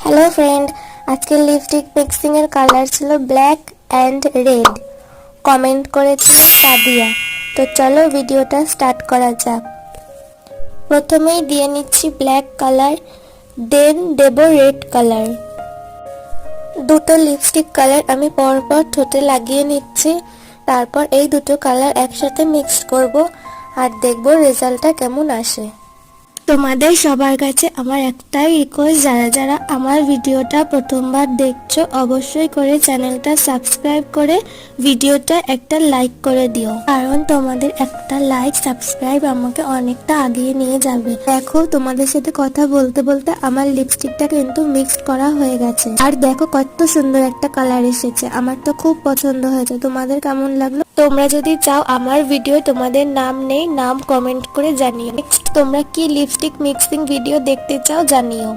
Hello friend, আজকের lipstick mixing এর colour ছিল ব্ল্যাক অ্যান্ড রেড। কমেন্ট করেছিল সাদিয়া। তো চলো ভিডিওটা স্টার্ট করা যাক। প্রথমেই দিয়ে নিচ্ছি ব্ল্যাক কালার, দেন দেব রেড কালার। দুটো লিপস্টিক কালার আমি পরপর ঠোঁটে লাগিয়ে নিচ্ছি। তারপর এই দুটো কালার একসাথে মিক্স করব আর দেখব রেজাল্টটা কেমন আসে। তোমাদের সবার কাছে আমার একটাই রিকোয়েস্ট, যারা যারা আমার ভিডিওটা প্রথমবার দেখছো অবশ্যই করে চ্যানেলটা সাবস্ক্রাইব করে ভিডিওটা একটা লাইক করে দিও, কারণ তোমাদের একটা লাইক সাবস্ক্রাইব আমাকে অনেকটা আগিয়ে নিয়ে যাবে। দেখো, তোমাদের সাথে কথা বলতে বলতে আমার লিপস্টিকটা কিন্তু মিক্সড করা হয়ে গেছে, আর দেখো কত সুন্দর একটা কালার এসেছে। আমার তো খুব পছন্দ হয়েছে। তোমাদের কেমন লাগলো? তোমরা যদি চাও আমার ভিডিও তোমাদের নাম নেই, নাম কমেন্ট করে জানিও। নেক্সট তোমরা কি লিপস্টিক মিক্সিং ভিডিও দেখতে চাও জানিও।